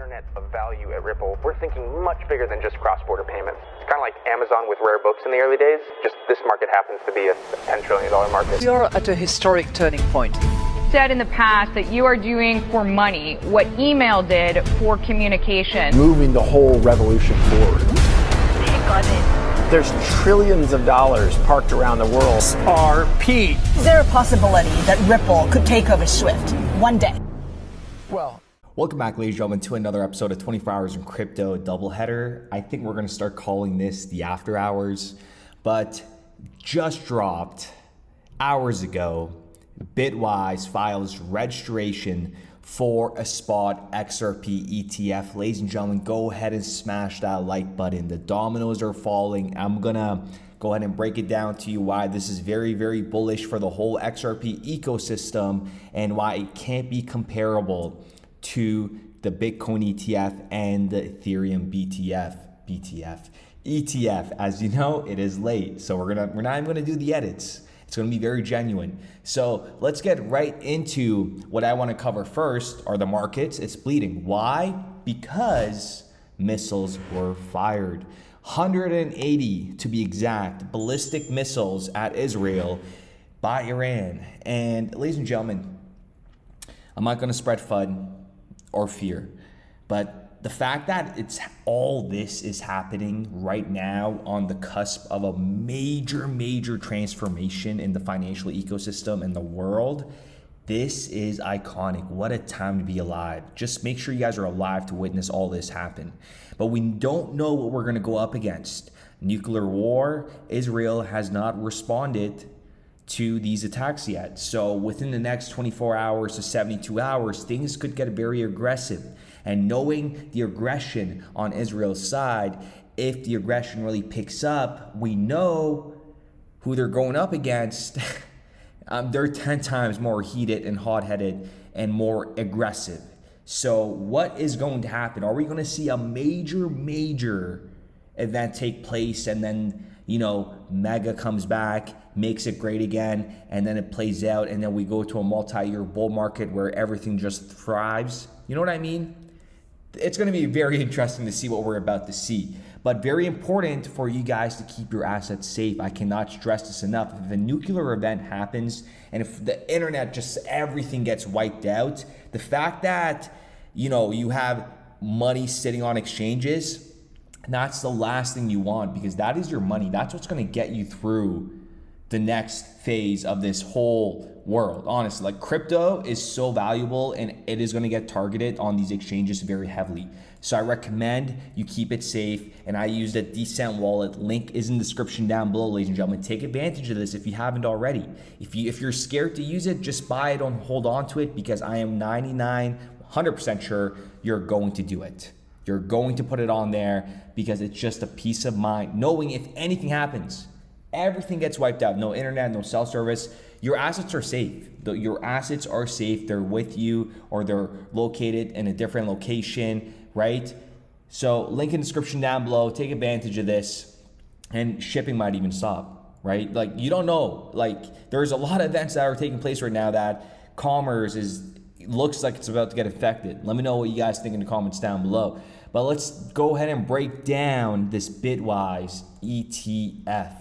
internet of value at Ripple, we're thinking much bigger than just cross-border payments. It's kind of like Amazon with rare books in the early days, just this market happens to be a $10 trillion market. We are at a historic turning point. Said in the past that you are doing for money what email did for communication. Moving the whole revolution forward. Take on it. There's trillions of dollars parked around the world. RP. Is there a possibility that Ripple could take over Swift one day? Well, welcome back, ladies and gentlemen, to another episode of 24 Hours in Crypto Doubleheader. I think we're going to start calling this the after hours, but just dropped hours ago, Bitwise files registration for a spot XRP ETF. Ladies and gentlemen, go ahead and smash that like button. The dominoes are falling. I'm going to go ahead and break it down to you why this is very, very bullish for the whole XRP ecosystem and why it can't be comparable to the Bitcoin ETF and the Ethereum ETF. As you know, it is late, so we're not even gonna do the edits. It's gonna be very genuine. So let's get right into what I want to cover first are the markets. It's bleeding. Why? Because missiles were fired. 180 to be exact, ballistic missiles at Israel by Iran. And ladies and gentlemen, I'm not gonna spread FUD or fear, but the fact that all this is happening right now on the cusp of a major transformation in the financial ecosystem in the world, this is iconic. What a time to be alive. Just make sure you guys are alive to witness all this happen. But we don't know what we're going to go up against. Nuclear war. Israel has not responded to these attacks yet. So within the next 24 hours to 72 hours, things could get very aggressive. And knowing the aggression on Israel's side, if the aggression really picks up, we know who they're going up against. They're 10 times more heated and hot-headed and more aggressive. So what is going to happen? Are we going to see a major event take place and then, Mega comes back, makes it great again, and then it plays out, and then we go to a multi-year bull market where everything just thrives? You know what I mean? It's going to be very interesting to see what we're about to see. But very important for you guys to keep your assets safe. I cannot stress this enough. If a nuclear event happens and if the internet just everything gets wiped out, the fact that you have money sitting on exchanges, that's the last thing you want, because that is your money. That's what's going to get you through the next phase of this whole world. Honestly, like crypto is so valuable and it is going to get targeted on these exchanges very heavily. So I recommend you keep it safe. And I use the Decent Wallet. Link is in the description down below, ladies and gentlemen. Take advantage of this if you haven't already. If you're scared to use it, just buy it and hold on to it, because I am 100% sure you're going to do it. You're going to put it on there because it's just a peace of mind, knowing if anything happens, everything gets wiped out. No internet, no cell service. Your assets are safe. Your assets are safe. They're with you or they're located in a different location, right? So link in the description down below. Take advantage of this, and shipping might even stop, right? Like you don't know. Like there's a lot of events that are taking place right now that commerce looks like it's about to get affected. Let me know what you guys think in the comments down below. But let's go ahead and break down this Bitwise ETF.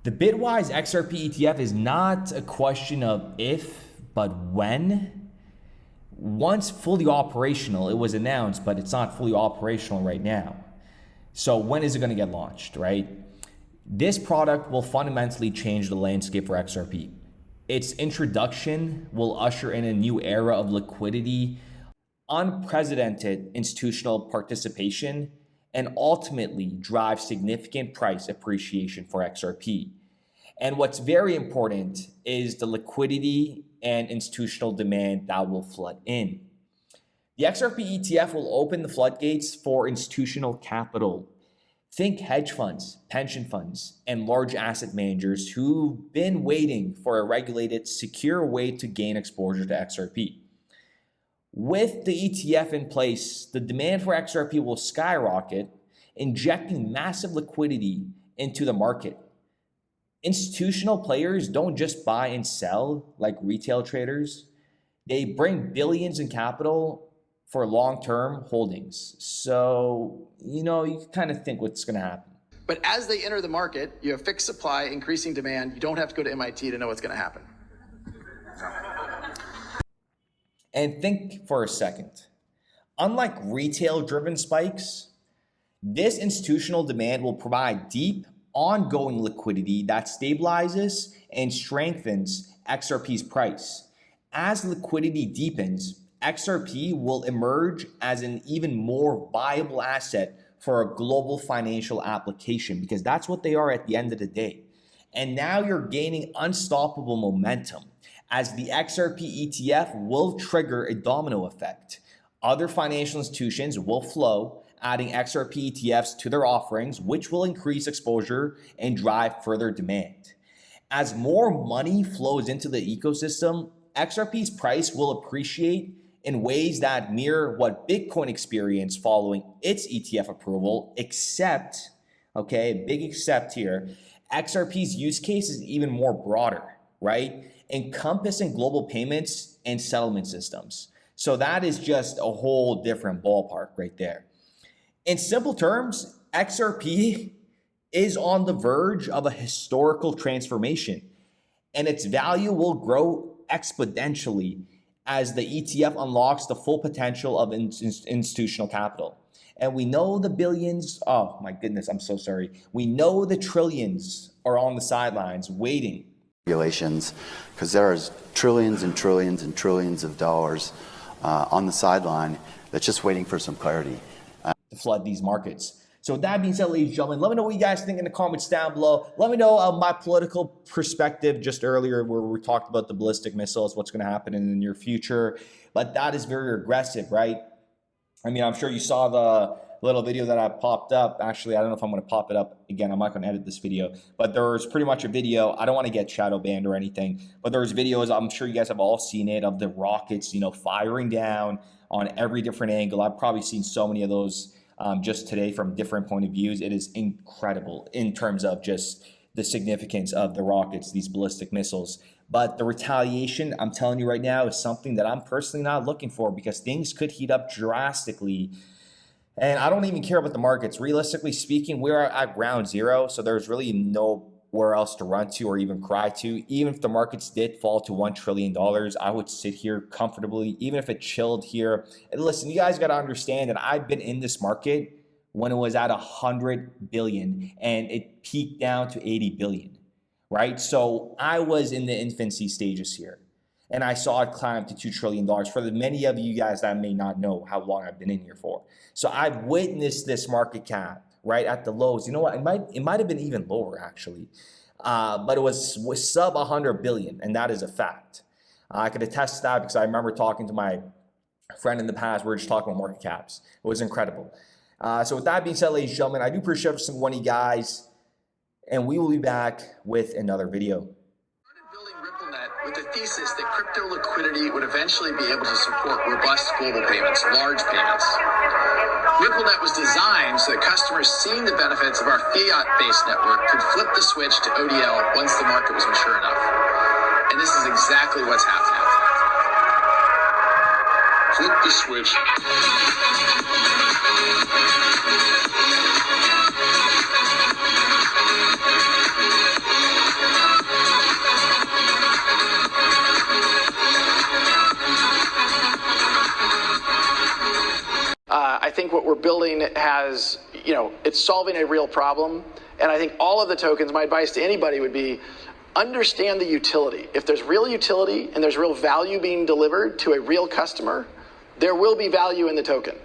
The Bitwise XRP ETF is not a question of if, but when. Once fully operational, it was announced, but it's not fully operational right now. So when is it going to get launched, right? This product will fundamentally change the landscape for XRP. Its introduction will usher in a new era of liquidity, unprecedented institutional participation, and ultimately drive significant price appreciation for XRP. And what's very important is the liquidity and institutional demand that will flood in. The XRP ETF will open the floodgates for institutional capital. Think hedge funds, pension funds, and large asset managers who've been waiting for a regulated, secure way to gain exposure to XRP. With the ETF in place, the demand for XRP will skyrocket, injecting massive liquidity into the market. Institutional players don't just buy and sell like retail traders. They bring billions in capital, for long-term holdings. So, you know, you can kind of think what's going to happen. But as they enter the market, you have fixed supply, increasing demand. You don't have to go to MIT to know what's going to happen. And think for a second. Unlike retail-driven spikes, this institutional demand will provide deep, ongoing liquidity that stabilizes and strengthens XRP's price. As liquidity deepens, XRP will emerge as an even more viable asset for a global financial application, because that's what they are at the end of the day. And now you're gaining unstoppable momentum, as the XRP ETF will trigger a domino effect. Other financial institutions will flow, adding XRP ETFs to their offerings, which will increase exposure and drive further demand. As more money flows into the ecosystem, XRP's price will appreciate in ways that mirror what Bitcoin experienced following its ETF approval, except, okay, big except here, XRP's use case is even more broader, right? Encompassing global payments and settlement systems. So that is just a whole different ballpark right there. In simple terms, XRP is on the verge of a historical transformation, and its value will grow exponentially as the ETF unlocks the full potential of institutional capital. And we know the billions, oh my goodness, I'm so sorry. We know the trillions are on the sidelines waiting. Regulations, because there is trillions and trillions and trillions of dollars on the sideline that's just waiting for some clarity. To flood these markets. So with that being said, ladies and gentlemen, let me know what you guys think in the comments down below. Let me know my political perspective just earlier where we talked about the ballistic missiles, what's going to happen in the near future. But that is very aggressive, right? I mean, I'm sure you saw the little video that I popped up. Actually, I don't know if I'm going to pop it up again. I'm not going to edit this video. But there's pretty much a video. I don't want to get shadow banned or anything. But there's videos, I'm sure you guys have all seen it, of the rockets, you know, firing down on every different angle. I've probably seen so many of those just today from different point of views. It is incredible in terms of just the significance of the rockets, these ballistic missiles. But the retaliation, I'm telling you right now, is something that I'm personally not looking for, because things could heat up drastically. And I don't even care about the markets. Realistically speaking, we're at ground zero, so there's really nowhere else to run to or even cry to. Even if the markets did fall to $1 trillion, I would sit here comfortably, even if it chilled here. And listen, you guys got to understand that I've been in this market when it was at 100 billion and it peaked down to 80 billion, right? So I was in the infancy stages here, and I saw it climb to $2 trillion. For the many of you guys that may not know how long I've been in here for. So I've witnessed this market cap right at the lows. You know what? It might have been even lower actually, but it was sub 100 billion, and that is a fact. I could attest to that because I remember talking to my friend in the past. We were just talking about market caps. It was incredible. So with that being said, ladies and gentlemen, I do appreciate every single one of you guys, and we will be back with another video. Building RippleNet with the thesis that crypto liquidity would eventually be able to support robust global payments, large payments. RippleNet was designed so that customers seeing the benefits of our fiat-based network could flip the switch to ODL once the market was mature enough. And this is exactly what's happening. Flip the switch. I think what we're building has, it's solving a real problem. And I think all of the tokens, my advice to anybody would be, understand the utility. If there's real utility and there's real value being delivered to a real customer, there will be value in the token.